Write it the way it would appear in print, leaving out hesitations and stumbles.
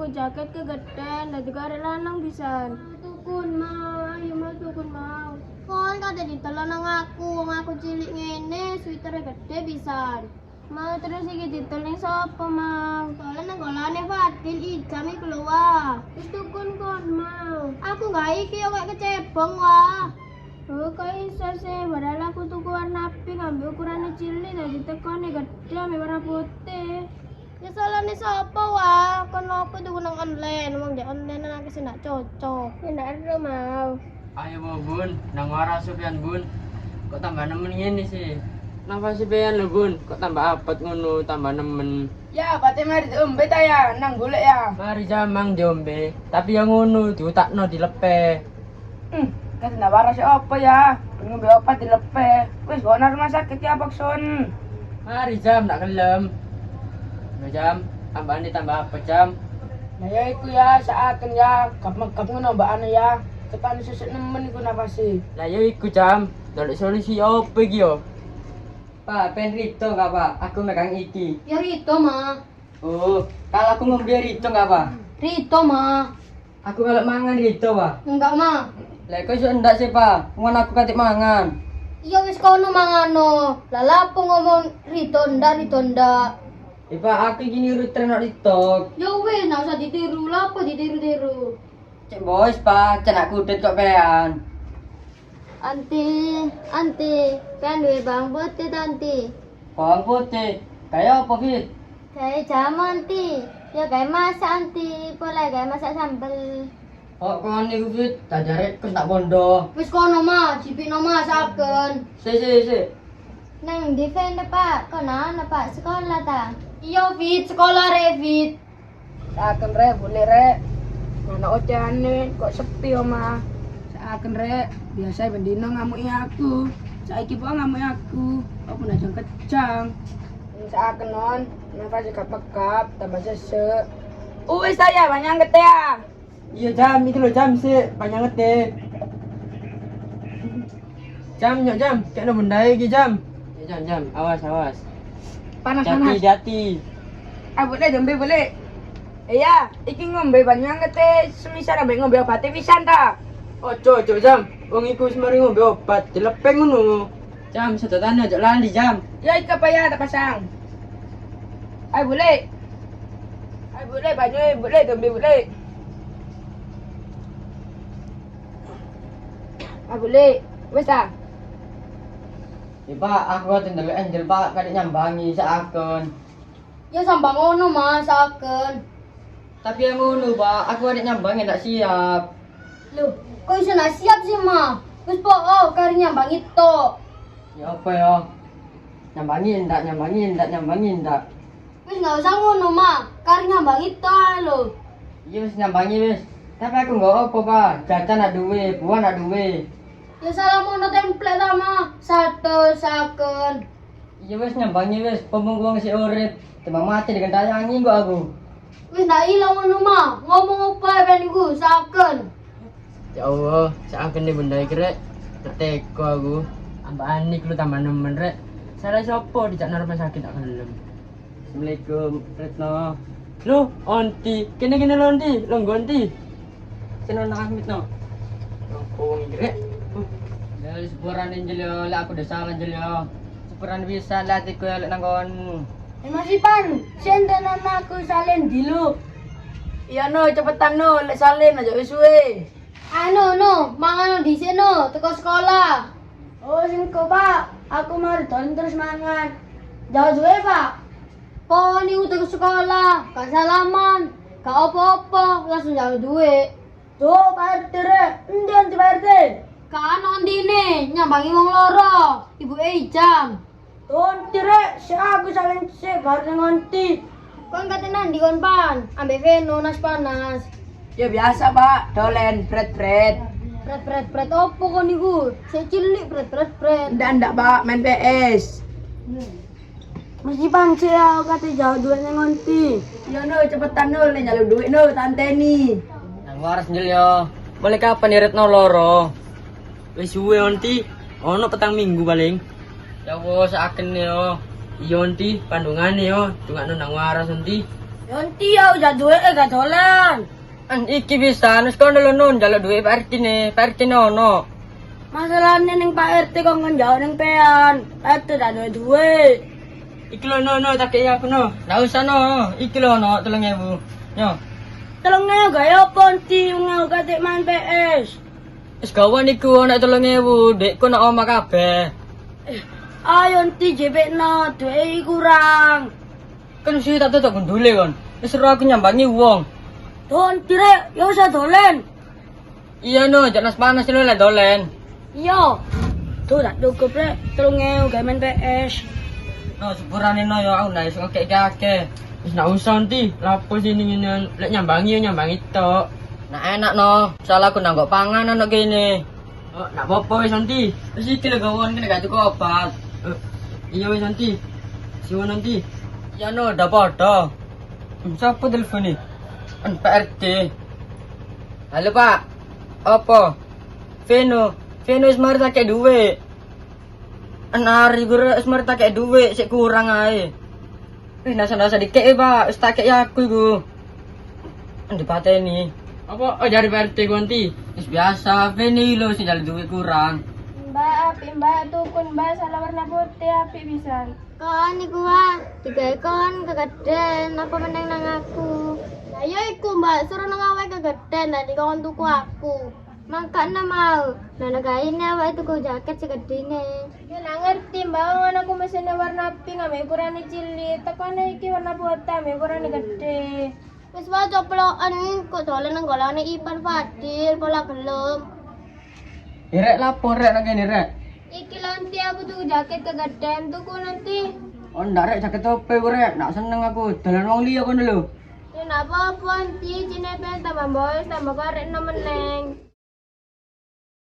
tuku jaket kegedean dadi karek lanang pisan. Tukun mau, ayo mau tukun mau. Kon kate ditelon nang aku, wong aku cilik ngene, sweatere gede pisan. Mau terus iki ditelon sapa mau? Soalnya nang golane Fadil Ijam iki lho wah. Wis tukun kon mau. Aku gak iki yo kayak kecebong wah. Oh, kok iso sih? Padahal aku tuku warna pink, ambil ukurannya cilik, jadi tekone gede, ambil warna putih. Ya salahnya siapa wah? Kan aku tuku nang online, emang di online aku sih nak cocok. Ya ndak ada mau. Ayo mau bun, nang waras Sofian bun. Kok tambah nemen gini sih? Napa sih Pian lo bun? Kok tambah apet ngono, tambah nemen? Ya, pati mari diombe ta ya, nang golek ya. Mari jamang diombe, tapi yang ngono diutakno dilepe. Kan ndak waras apa ya? Ngombe obat dilepe. Wis kok nang rumah sakit ya Bakson. Mari jam ndak kelem. Nah, jam, tambahan ditambah apa jam? Nah ya iku ya, saaken ya, kap ngono mbakane ya. Ketane sesuk nemen iku napa sih? Lah ya iku jam, ndak solusi apa iki yo? Pak, pen Rito enggak Pak? Aku megang iki. Ya Rito mah. Oh, kalau aku ngombe Rito enggak Pak? Rito mah. Aku kalau mangan Rito Pak. Enggak mah. Lah kok iso ndak sih Pak? Mun aku katik mangan. Iya wis kono mangano. Lah lapo ngomong Rito ndak. Pak, aku gini rute nak Rito. Ya wis, ndak usah ditiru, lapo ditiru-tiru. Cek bos Pak, cenak kudet kok pean. Anti, kan duwe bang putih tanti. Bawang putih. Kayak apa Fit? Kayak jamu anti. Ya kayak masak anti, pola kayak masak sambel. Oh, kon niku Fit, tajare kus tak bondo. Wis kono mah, jipikno masaken. Si. Nang di vende Pak, kono ana Pak sekolah ta? Iya Fit, sekolah re Fit. Saaken rek, boleh rek. Ana ocehane kok sepi omah. Saaken rek, biasa bendino ngamuki aku. Saiki po ngamuki aku. Aku nak kejang. Saaken non, napa sekap-kap tambah sesek. Wis saya banyak ngete ya. Iya jam, itu loh jam sih, banyak ngetik. Jam, kayak ada benda lagi jam. Ya, jam, awas. Panas. Jati. Ah boleh dombe boleh. Iya, iki ngombe banyu ngete semisal ambek ngombe obat pisan ta. Ojo jam, wong iku semari ngombe obat, dilepeng ngono. Jam, sedotan aja lali jam. Ya iki apa ya tak pasang. Ay boleh banyu boleh dombe boleh. Ah boleh. Wes ta. Pak, aku kate ndelok Angel Pak, kadek nyambangi seaken. Ya sambang ngono masaken. Tapi yang ngono Pak, aku kadek nyambangi tak siap. Loh, kok iso nak siap sih mah? Wis po kari nyambangi tok. Ya apa ya? Nyambangin ndak. Wis enggak usah ngono mah, kari nyambangi tok ae lho. Iya wis nyambangi wis. Tapi aku nggak apa Pak, jajan nak duwe, buah nak duwe. Ya salah mono template ta mah. Satu saken. Iya wis nyambangi wis, pomong si urip. Timbang mati digentayangi kok aku. Wis ndak ilang ngono mah. Ngomong apa ben iku saken. Ya Allah, seakan nih benda iki rek. Nak teko aku. Ambak anik lu tambah nemen rek. Salah sopo dijak nang rumah sakit tak kelem. Assalamualaikum, Retno. Lu, onti, kene lo onti, lo ngonti. Sino nak amit no. Oh, iki rek. Ya sepuran Angel yo, lah aku udah salah Angel yo. Sepuran bisa latih ko nang kon. Masih pan, senten anakku salen dulu. Iya no, cepetan no, lek salin aja wis suwe. No, mangan di sini teko sekolah. Oh sing kok Pak, aku mari dolen terus mangan. Jauh suwe, Pak. Po ni teko sekolah, gak salaman, gak apa-apa, langsung jauh duwe. Tuh Pak RT rek, endi anti Pak RT? Kan ondine nyambangi wong loro, Ibu Ijam. Tuh rek, si aku salin si bareng ngonti. Kon katene ndi kon pan, ambek Veno nas panas. Ya biasa Pak, dolen bret. Pret opo kon niku? Sik cilik pret. Ndak Pak, main PS. Mesti panci ya, kata jauh duitnya ngonti. Ya no, cepetan no, njaluk duit no, tanteni. Nang waras Angel yo. Boleh kapan ya Retno loro? Wis suwe onti, ono petang minggu paling. Ya wis seaken yo. Iya onti, pandungane yo, tungakno nang waras onti. Yonti ya udah duwe gak dolan. An iki bisa nus kono lho nun jaluk duwe Pak RT ne. Pak RT ono. Masalahnya ning Pak RT kok ngenjauh ning pean. Itu dah duwe. Iki lho no tak kei aku no. Ndak usah no. Iki lho no 3.000. Yo. Telungnya gaya ponti ngau katik main PS. Wis gawan iku ana 3.000. Dekku nak omah kabeh. Ayo Yonti jebekno duwe kurang. Kan sih tak tutuk gundule kon. Wis seru aku nyambangi wong. Don tire, yo usah dolen. Iya no, jangan panas lho lek dolen. Iya. Tuh tak cukup rek, 3.000 gawe main PS. No, sepurane no yo aku ndak iso kek akeh. Wis ndak usah nanti, lapo sini ngene lek nyambangi yo nyambangi tok. Nah enak no, soalnya aku nang panganan no kene. Oh, ndak apa-apa wis nanti. Wis iki lho gawon kene gak tuku obat. Iya wis nanti. Siwa nanti. Ya no, udah padha. Siapa telepon nih? An Pak RT. Halo Pak. Apa? Veno wis mari tak kek duwe. Anari gue wis mari tak kek duwe, sik kurang ae. Wis nasa dikek Pak, wis tak kek aku iku. Dipateni. Apa? Oh dari Pak RT ganti. Wis biasa, Veno lho sing jale duwe kurang. Mbak api mbak tukun mbak salah warna putih api bisa. Kon iku wah, tiga kon kegeden apa meneng nang aku. Ayo iku mbak suruh nang awake kegeden tadi kon tuku aku. Makanya mau, nana kainnya awake tuku jaket segedine. Ya nggak ngerti mbak, kan aku mesinnya warna pink ame ukurannya cilik. Tekone iki warna putih ame ukurannya gede. Wis wae coplokan kok dolen nang golane Ipan Fadil pola gelem. Rek lapor rek nang kene rek. Iki nanti aku tuku jaket kegeden tuku nanti. Oh ndak rek jaket tope ku rek, ndak seneng aku. Dalan wong liya kono lho. Ya napa apa nanti cine pengen tambah boys tambah karek nemeneng.